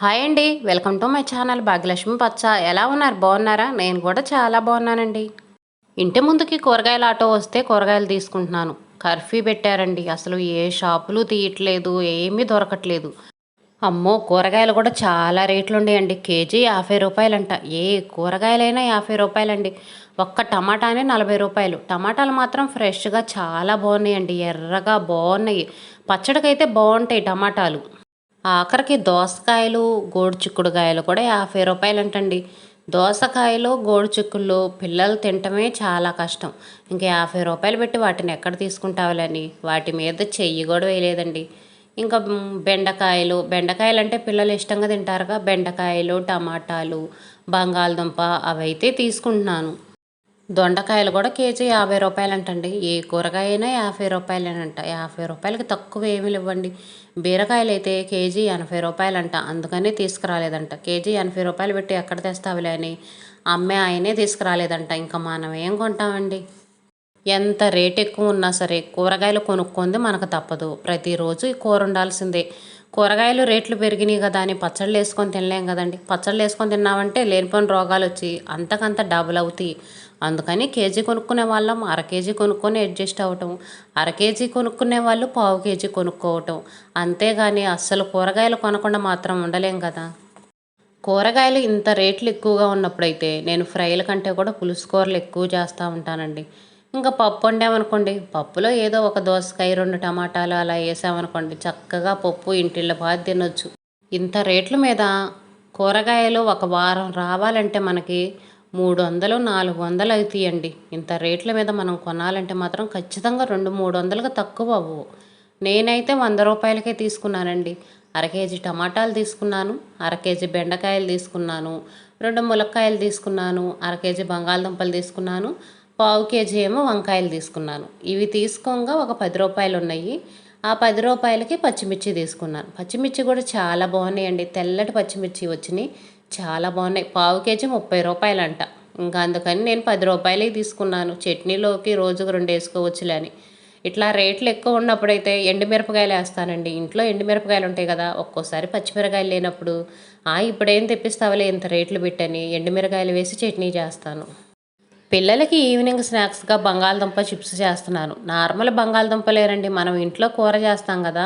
Hi అండి. Welcome to my channel Bhagyalakshmi పచ్చ. ఎలా ఉన్నారు? బాగున్నారా? నేను కూడా చాలా బాగున్నానండి. ఇంటి ముందుకి కూరగాయల ఆటో వస్తే కూరగాయలు తీసుకుంటున్నాను. కర్ఫ్యూ పెట్టారండి. అసలు ఏ షాపులు తీయట్లేదు, ఏమీ దొరకట్లేదు. అమ్మో, కూరగాయలు కూడా చాలా రేట్లు ఉన్నాయండి. కేజీ 50 రూపాయలంట. ఏ కూరగాయలైనా 50 రూపాయలండి. ఒక్క టమాటానే 40 రూపాయలు. టమాటాలు మాత్రం ఫ్రెష్గా చాలా బాగున్నాయండి. ఎర్రగా బాగున్నాయి. పచ్చడికైతే బాగుంటాయి టమాటాలు. ఆఖరికి దోసకాయలు, గోడు చిక్కుడుకాయలు కూడా 50 రూపాయలంటండి. దోసకాయలు, గోడు చిక్కుళ్ళు పిల్లలు తినటమే చాలా కష్టం. ఇంక 50 రూపాయలు పెట్టి వాటిని ఎక్కడ తీసుకుంటావులని వాటి మీద చెయ్యి కూడా వేయలేదండి. ఇంకా బెండకాయలు అంటే పిల్లలు ఇష్టంగా తింటారుగా. బెండకాయలు, టమాటాలు, బంగాళదుంప అవైతే తీసుకుంటున్నాను. దొండకాయలు కూడా కేజీ 50 రూపాయలంటండి. ఏ కూరగాయ అయినా 50 రూపాయలేనంట. 50 రూపాయలకి తక్కువ ఏమీ ఇవ్వండి. బీరకాయలు అయితే కేజీ 80 రూపాయలంట. అందుకని తీసుకురాలేదంట. కేజీ 80 రూపాయలు పెట్టి ఎక్కడ తెస్తావులే అని అమ్మే ఆయనే తీసుకురాలేదంట. ఇంకా మనం ఏం కొంటామండి. ఎంత రేట్ ఎక్కువ ఉన్నా సరే కూరగాయలు కొనుక్కుంది మనకు తప్పదు. ప్రతిరోజు ఈ కూర ఉండాల్సిందే. కూరగాయలు రేట్లు పెరిగినాయి కదా అని పచ్చళ్ళు వేసుకొని తినలేం కదండి. పచ్చళ్ళు వేసుకొని తిన్నామంటే లేనిపోయిన రోగాలు వచ్చి అంతకంత డబుల్ అవుతాయి. అందుకని కేజీ కొనుక్కునే వాళ్ళం అర కేజీ కొనుక్కొని అడ్జస్ట్ అవ్వటం, అర కేజీ కొనుక్కునే వాళ్ళు పావు కేజీ కొనుక్కోవటం. అంతేగాని అస్సలు కూరగాయలు కొనకుండా మాత్రం ఉండలేం కదా. కూరగాయలు ఇంత రేట్లు ఎక్కువగా ఉన్నప్పుడైతే నేను ఫ్రైల కంటే కూడా పులుసు కూరలు ఎక్కువ చేస్తూ ఉంటానండి. ఇంకా పప్పు వండామనుకోండి, పప్పులో ఏదో ఒక దోసకాయ, 2 టమాటాలు అలా వేసామనుకోండి, చక్కగా పప్పు ఇంటిల్లిపాది తినొచ్చు. ఇంత రేట్ల మీద కూరగాయలు ఒక వారం రావాలంటే మనకి 300, 400 అవుతాయండి. ఇంత రేట్ల మీద మనం కొనాలంటే మాత్రం ఖచ్చితంగా 200, 300కి తక్కువ అవ్వవు. నేనైతే 100 రూపాయలకే తీసుకున్నానండి. అర కేజీ టమాటాలు తీసుకున్నాను, అర కేజీ బెండకాయలు తీసుకున్నాను, 2 ములక్కాయలు తీసుకున్నాను, అర కేజీ బంగాళదుంపలు తీసుకున్నాను, పావు కేజీ ఏమో వంకాయలు తీసుకున్నాను. ఇవి తీసుకోగా ఒక 10 రూపాయలు ఉన్నాయి. ఆ 10 రూపాయలకి పచ్చిమిర్చి తీసుకున్నాను. పచ్చిమిర్చి కూడా చాలా బాగున్నాయండి. తెల్లటి పచ్చిమిర్చి వచ్చినాయి. చాలా బాగున్నాయి. పావు కేజీ 30 రూపాయలంట. ఇంకా అందుకని నేను 10 రూపాయలకి తీసుకున్నాను. చట్నీలోకి రోజుకు 2 వేసుకోవచ్చులే అని. ఇట్లా రేట్లు ఎక్కువ ఉన్నప్పుడైతే ఎండుమిరపకాయలు వేస్తానండి. ఇంట్లో ఎండుమిరపకాయలు ఉంటాయి కదా. ఒక్కోసారి పచ్చిమిరకాయలు లేనప్పుడు ఇప్పుడేం తెప్పిస్తావులే ఇంత రేట్లు పెట్టని ఎండుమిరకాయలు వేసి చట్నీ చేస్తాను. పిల్లలకి ఈవినింగ్ స్నాక్స్గా బంగాళదుంప చిప్స్ చేస్తున్నాను. నార్మల్ బంగాళదుంపలేనండి, మనం ఇంట్లో కూర చేస్తాం కదా,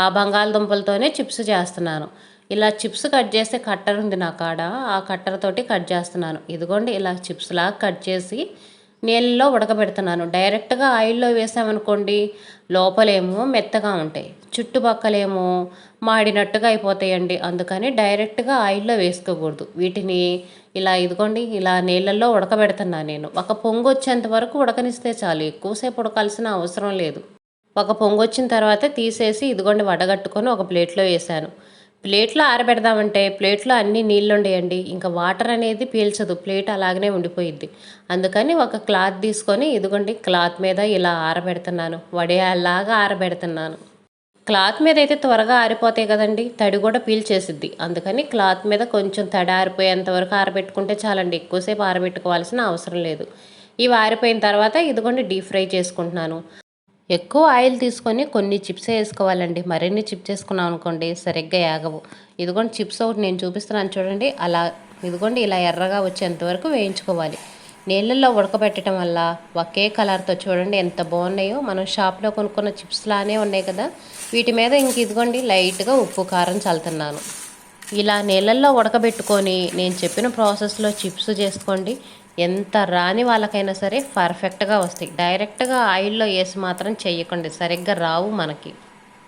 ఆ బంగాళదుంపలతోనే చిప్స్ చేస్తున్నాను. ఇలా చిప్స్ కట్ చేస్తే కట్టర్ ఉంది నా కాడ. ఆ కట్టర్ తోటి కట్ చేస్తున్నాను. ఇదిగోండి ఇలా చిప్స్ లాగా కట్ చేసి నీళ్ళలో ఉడకబెడుతున్నాను. డైరెక్ట్గా ఆయిల్లో వేసామనుకోండి, లోపలేమో మెత్తగా ఉంటాయి, చుట్టుపక్కలేమో మాడినట్టుగా అయిపోతాయండి. అందుకని డైరెక్ట్గా ఆయిల్లో వేసుకోకూడదు. వీటిని ఇదిగోండి ఇలా నీళ్ళల్లో ఉడకబెడుతున్నాను నేను. ఒక పొంగు వచ్చేంత వరకు ఉడకనిస్తే చాలు. ఎక్కువసేపు ఉడకాల్సిన అవసరం లేదు. ఒక పొంగు వచ్చిన తర్వాత తీసేసి ఇదిగోండి వడగట్టుకొని ఒక ప్లేట్లో వేసాను. ప్లేట్లో ఆరబెడదామంటే ప్లేట్లో అన్ని నీళ్ళు ఉండేయండి. ఇంకా వాటర్ అనేది పీల్చదు. ప్లేట్ అలాగనే ఉండిపోయిద్ది. అందుకని ఒక క్లాత్ తీసుకొని ఇదిగోండి క్లాత్ మీద ఇలా ఆరబెడుతున్నాను. వడియాల్లాగా ఆరబెడుతున్నాను. క్లాత్ మీద అయితే త్వరగా ఆరిపోతాయి కదండి. తడి కూడా పీల్చేసిద్ది. అందుకని క్లాత్ మీద కొంచెం తడి ఆరిపోయేంత వరకు ఆరబెట్టుకుంటే చాలండి. ఎక్కువసేపు ఆరబెట్టుకోవాల్సిన అవసరం లేదు. ఇవి ఆరిపోయిన తర్వాత ఇదిగోండి డీప్ ఫ్రై చేసుకుంటున్నాను. ఎక్కువ ఆయిల్ తీసుకొని కొన్ని చిప్సే వేసుకోవాలండి. మరిన్ని చిప్స్ వేసుకున్నాం అనుకోండి సరిగ్గా యాగవు. ఇదిగోండి చిప్స్ ఒకటి నేను చూపిస్తున్నాను చూడండి. ఇదిగోండి ఇలా ఎర్రగా వచ్చేంత వరకు వేయించుకోవాలి. నీళ్ళల్లో ఉడకబెట్టడం వల్ల ఒకే కలర్తో చూడండి ఎంత బాగున్నాయో. మనం షాప్లో కొనుక్కున్న చిప్స్ లానే ఉన్నాయి కదా. వీటి మీద ఇదిగోండి లైట్గా ఉప్పు కారం చల్లుతున్నాను. ఇలా నీళ్ళల్లో ఉడకబెట్టుకొని నేను చెప్పిన ప్రాసెస్లో చిప్స్ చేసుకోండి. ఎంత రాని వాళ్ళకైనా సరే పర్ఫెక్ట్గా వస్తాయి. డైరెక్ట్గా ఆయిల్లో వేసి మాత్రం చెయ్యకండి, సరిగ్గా రావు మనకి.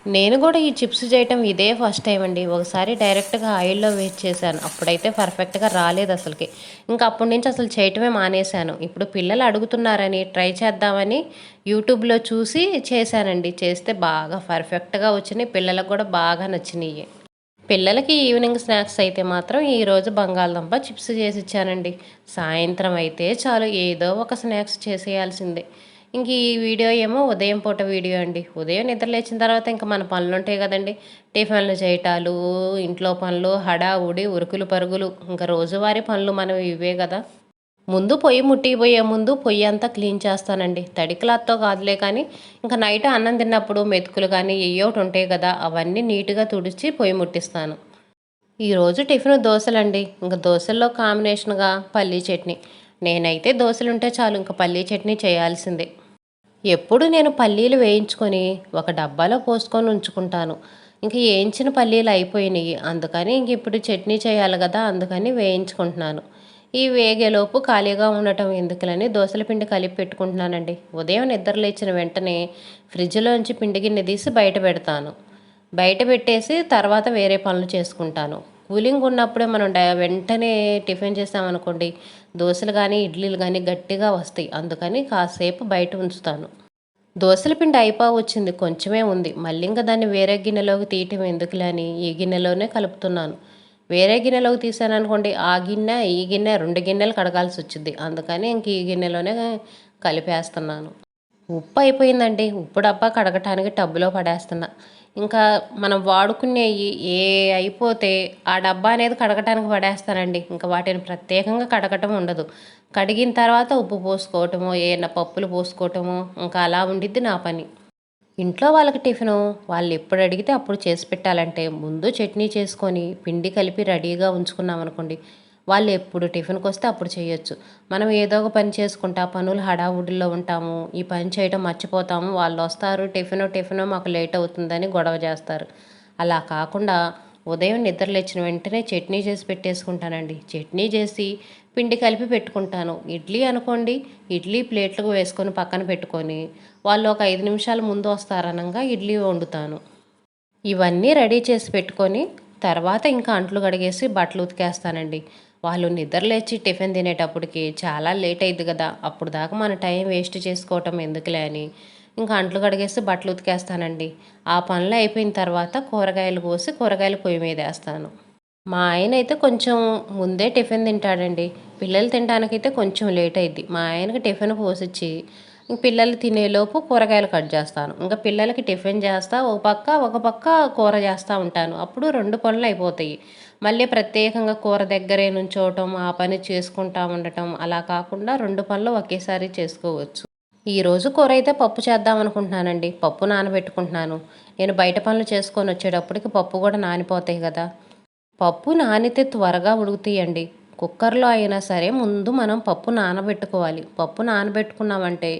నేను కూడా ఈ చిప్స్ చేయటం ఇదే ఫస్ట్ టైం అండి. ఒకసారి డైరెక్ట్గా ఆయిల్లో వేసి చేశాను. అప్పుడైతే పర్ఫెక్ట్గా రాలేదు అసలుకి. ఇంకా అప్పటి నుంచి అసలు చేయటమే మానేశాను. ఇప్పుడు పిల్లలు అడుగుతున్నారని ట్రై చేద్దామని యూట్యూబ్లో చూసి చేశానండి. చేస్తే బాగా పర్ఫెక్ట్గా వచ్చినాయి. పిల్లలకు కూడా బాగా నచ్చినాయి. పిల్లలకి ఈవినింగ్ స్నాక్స్ అయితే మాత్రం ఈరోజు బంగాళదుంప చిప్స్ చేసి ఇచ్చానండి. సాయంత్రం అయితే చాలు ఏదో ఒక స్నాక్స్ చేసేయాల్సిందే. ఇంక ఈ వీడియో ఏమో ఉదయం పూట వీడియో అండి. ఉదయం నిద్ర లేచిన తర్వాత ఇంకా మన పనులు ఉంటాయి కదండి. టిఫిన్లు చేయటాలు, ఇంట్లో పనులు, హడావుడి, ఉరుకులు పరుగులు, ఇంకా రోజువారీ పనులు మనం ఇవే కదా. ముందు పొయ్యి ముట్టిపోయే ముందు పొయ్యి అంతా క్లీన్ చేస్తానండి. తడి క్లాత్తో కాదులే కానీ ఇంకా నైట్ అన్నం తిన్నప్పుడు మెతుకులు కానీ ఏయో ఒకటి ఉంటాయి కదా, అవన్నీ నీట్గా తుడిచి పొయ్యి ముట్టిస్తాను. ఈరోజు టిఫిన్ దోశలండి. ఇంక దోశల్లో కాంబినేషన్‌గా పల్లీ చట్నీ. నేనైతే దోశలుంటే చాలు ఇంక పల్లీ చట్నీ చేయాల్సిందే. ఎప్పుడు నేను పల్లీలు వేయించుకొని ఒక డబ్బాలో పోసుకొని ఉంచుకుంటాను. ఇంక ఏయించిన పల్లీలు అయిపోయినాయి. అందుకని ఇంక ఇప్పుడు చట్నీ చేయాలి గదా! అందుకని వేయించుకుంటున్నాను. ఈ వేగేలోపు ఖాళీగా ఉండటం ఎందుకులని దోసల పిండి కలిపి పెట్టుకుంటున్నానండి. ఉదయం నిద్ర లేచిన వెంటనే ఫ్రిడ్జ్‌లోంచి పిండి గిన్నె తీసి బయట పెడతాను. బయట పెట్టేసి తర్వాత వేరే పనులు చేసుకుంటాను. కూలింగ్ ఉన్నప్పుడే మనం వెంటనే టిఫిన్ చేసామనుకోండి, దోసలు గానీ, ఇడ్లీలు గానీ గట్టిగా వస్తాయి. అందుకని కాసేపు బయట ఉంచుతాను. దోసల పిండి అయిపోవచ్చింది. కొంచెమే ఉంది. మళ్ళీ ఇంక దాన్ని వేరే గిన్నెలోకి తీయటం ఎందుకులే అని ఈ గిన్నెలోనే కలుపుతున్నాను. వేరే గిన్నెలోకి తీసాననుకోండి, ఆ గిన్నె, ఈ గిన్నె 2 గిన్నెలు కడగాల్సొచ్చిద్ది. అందుకని ఇంక ఈ గిన్నెలోనే కలిపేస్తున్నాను. ఉప్పు అయిపోయిందండి. ఉప్పు డబ్బా కడగటానికి టబ్‌లో పడేస్తున్నా. ఇంకా మనం వాడుకునేయి అయిపోతే ఆ డబ్బా అనేది కడగటానికి పడేస్తానండి. ఇంక వాటిని ప్రత్యేకంగా కడగటం ఉండదు. కడిగిన తర్వాత ఉప్పు పోసుకోవటమో, ఏయన్నా పప్పులు పోసుకోవటమో ఇంకా అలా ఉండిద్ది నా పని. ఇంట్లో వాళ్ళకి టిఫిను వాళ్ళెప్పుడు అడిగితే అప్పుడు చేసి పెట్టాలంటే ముందు చట్నీ చేసుకొని, పిండి కలిపి రెడీగా ఉంచుకున్నామనుకోండి, వాళ్ళు ఎప్పుడు టిఫిన్‌కొస్తే అప్పుడు చేయొచ్చు. మనం ఏదో ఒక పని చేసుకుంటా పనుల హడావుడిలో ఉంటాము. ఈ పని చేయడం మర్చిపోతాము. వాళ్ళొస్తారు టిఫిను మాకు లేట్ అవుతుందని గొడవ చేస్తారు. అలా కాకుండా ఉదయం నిద్ర లేచిన వెంటనే చట్నీ చేసి పెట్టేసుకుంటానండి. చట్నీ చేసి పిండి కలిపి పెట్టుకుంటాను. ఇడ్లీ అనుకోండి, ఇడ్లీ ప్లేట్లకు వేసుకొని పక్కన పెట్టుకొని, వాళ్ళు ఒక 5 నిమిషాల ముందు వస్తారనంగా ఇడ్లీ వండుతాను. ఇవన్నీ రెడీ చేసి పెట్టుకొని, తర్వాత ఇంకా అంట్లు కడిగేసి బట్టలు ఉతికేస్తానండి. వాళ్ళు నిద్ర లేచి టిఫిన్ తినేటప్పటికి చాలా లేట్ అయిద్ది గదా! అప్పుడు దాకా మన టైం వేస్ట్ చేసుకోవటం ఎందుకులే అని, ఇంకా అంట్లు కడిగేసి బట్టలు ఉతికేస్తానండి. ఆ పనులు అయిపోయిన తర్వాత కూరగాయలు కోసి కూరగాయలు పొయ్యి మీదేస్తాను. మా ఆయనైతే కొంచెం ముందే టిఫిన్ తింటాడండి. పిల్లలు తినడానికైతే కొంచెం లేట్ అయిద్ది. మా ఆయనకి టిఫిన్ పోసిచ్చి, ఇంక పిల్లలు తినేలోపు కూరగాయలు కట్ చేస్తాను. ఇంక పిల్లలకి టిఫిన్ చేస్తా, ఒక పక్క కూర చేస్తా ఉంటాను. అప్పుడు 2 పనులు అయిపోతాయి. మళ్ళీ ప్రత్యేకంగా కూర దగ్గరే నుంచోవటం, ఆ పని చేసుకుంటా ఉండటం అలా కాకుండా 2 పనులు ఒకేసారి చేసుకోవచ్చు. ఈరోజు కూర అయితే పప్పు చేద్దాం అనుకుంటున్నానండి. పప్పు నానబెట్టుకుంటున్నాను. నేను బయట పనులు చేసుకొనొచ్చేటప్పటికి పప్పు కూడా నానిపోతాయి గదా! పప్పు నానితే త్వరగా ఉడుకుతాయండి. కుక్కర్‌లో అయినా సరే ముందు మనం పప్పు నానబెట్టుకోవాలి. పప్పు నానబెట్టుకున్నామంటే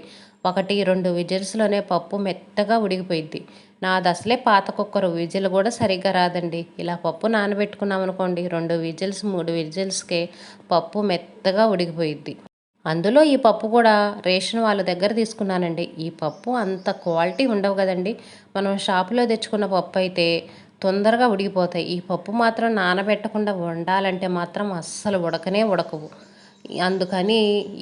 1, 2 విజిల్స్‌లోనే పప్పు మెత్తగా ఉడికిపోయిద్ది. నాదసలే పాత కుక్కరు విజిల్ గూడా సరిగ్గా రాదండి. ఇలా పప్పు నానబెట్టుకున్నామనుకోండి 2 విజిల్స్, 3 విజిల్స్‌కే పప్పు మెత్తగా ఉడికిపోయిద్ది. అందులో ఈ పప్పు కూడా రేషన్ వాళ్ళ దగ్గర తీసుకున్నానండి. ఈ పప్పు అంత క్వాలిటీ ఉండవు గదండీ! మనం షాపులో తెచ్చుకున్న పప్పయితే తొందరగా ఉడికిపోతాయి. ఈ పప్పు మాత్రం నానబెట్టకుండా వండాలంటే మాత్రం అస్సలు ఉడకనే ఉడకవు. అందుకని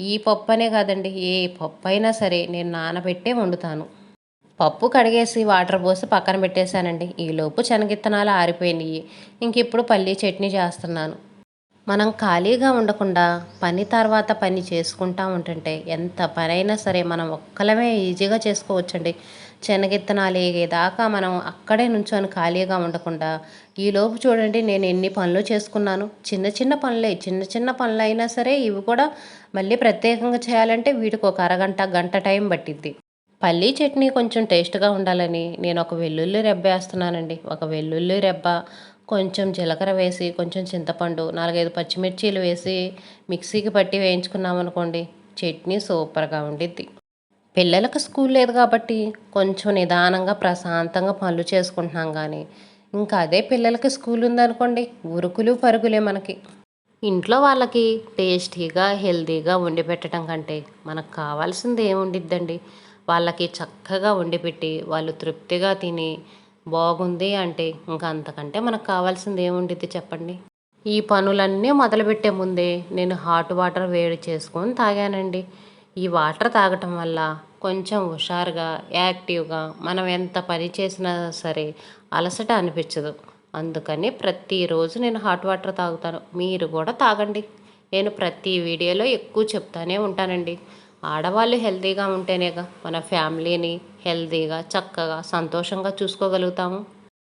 ఈ పప్పనే కాదండి, ఏ పప్పయినా సరే నేను నానబెట్టే వండుతాను. పప్పు కడిగేసి వాటర్ పోసి పక్కన పెట్టేశానండి. ఈలోపు శనగిత్తనాలు ఆరిపోయినియి. ఇంకిప్పుడు పల్లీ చట్నీ చేస్తున్నాను. మనం ఖాళీగా ఉండకుండా పని తర్వాత పని చేసుకుంటా ఉంటుంటే ఎంత పనైనా సరే మనం ఒక్కలమే ఈజీగా చేసుకోవచ్చండి. శనగిత్తనాలు ఏగేదాకా మనం అక్కడే నుంచొని ఖాళీగా ఉండకుండా ఈలోపు చూడండి నేను ఎన్ని పనులు చేసుకున్నాను. చిన్న చిన్న పనులే, చిన్న చిన్న పనులైనా సరే ఇవి కూడా మళ్ళీ ప్రత్యేకంగా చేయాలంటే వీటికి ఒక అరగంట, గంట టైం పట్టిద్ది. పల్లీ చట్నీ కొంచెం టేస్ట్‌గా ఉండాలని నేనొక వెల్లుల్లి రెబ్బేస్తున్నానండి. ఒక వెల్లుల్లి రెబ్బ, కొంచెం జీలకర్ర వేసి, కొంచెం చింతపండు, 4, 5 పచ్చిమిర్చీలు వేసి మిక్సీకి పట్టి వేయించుకున్నామనుకోండి, చట్నీ సూపర్‌గా ఉండిద్ది. పిల్లలకు స్కూల్ లేదు కాబట్టి కొంచెం నిదానంగా, ప్రశాంతంగా పనులు చేసుకుంటున్నాం గానీ, ఇంకా అదే పిల్లలకి స్కూల్ ఉందనుకోండి, ఉరుకులు పరుగులే మనకి. ఇంట్లో వాళ్ళకి టేస్టీగా, హెల్తీగా వండి పెట్టడం కంటే మనకు కావాల్సింది ఏముండిద్దండి? వాళ్ళకి చక్కగా వండిపెట్టి, వాళ్ళు తృప్తిగా తిని, బాగుంది అంటే ఇంక అంతకంటే మనకు కావాల్సింది ఏముండిద్ది చెప్పండి? ఈ పనులన్నీ మొదలుపెట్టే ముందే నేను హాట్ వాటర్ వేడి చేసుకొని తాగానండి. ఈ వాటర్ తాగటం వల్ల కొంచెం హుషారుగా, యాక్టివ్‌గా మనం ఎంత పని చేసినా సరే అలసట అనిపించదు. అందుకని ప్రతిరోజు నేను హాట్ వాటర్ తాగుతాను. మీరు కూడా తాగండి. నేను ప్రతి వీడియోలో ఎక్కువ చెప్తానే ఉంటానండి. ఆడవాళ్ళు హెల్తీగా ఉంటేనేగా మన ఫ్యామిలీని హెల్తీగా, చక్కగా, సంతోషంగా చూసుకోగలుగుతాము.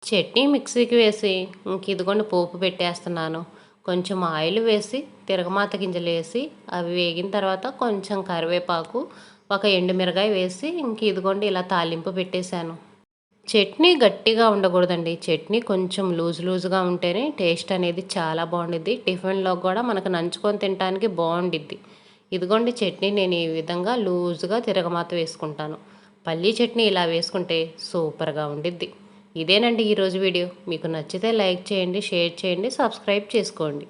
చట్నీ మిక్సీకి వేసి ఇంక ఇదిగోండి పోపు పెట్టేస్తున్నాను. కొంచెం ఆయిల్ వేసి, తిరగమాత గింజలేసి, అవి వేగిన తర్వాత కొంచెం కరివేపాకు, ఒక ఎండుమిరగాయ వేసి ఇంక ఇదిగోండి ఇలా తాలింపు పెట్టేశాను. చట్నీ గట్టిగా ఉండకూడదండి. చట్నీ కొంచెం లూజ్‌గా ఉంటేనే టేస్ట్ అనేది చాలా బావుండిద్ది. టిఫిన్‌లో కూడా మనకు నంచుకొని తినటానికి బావుండిద్ది. ఇదిగోండి చట్నీ నేను ఈ విధంగా లూజ్‌గా తిరగమాత వేసుకుంటాను. పల్లీ చట్నీ ఇలా వేసుకుంటే సూపర్‌గా ఉండిద్ది. ఇదేనండి ఈరోజు వీడియో. మీకు నచ్చితే లైక్ చేయండి, షేర్ చేయండి, సబ్స్క్రైబ్ చేసుకోండి.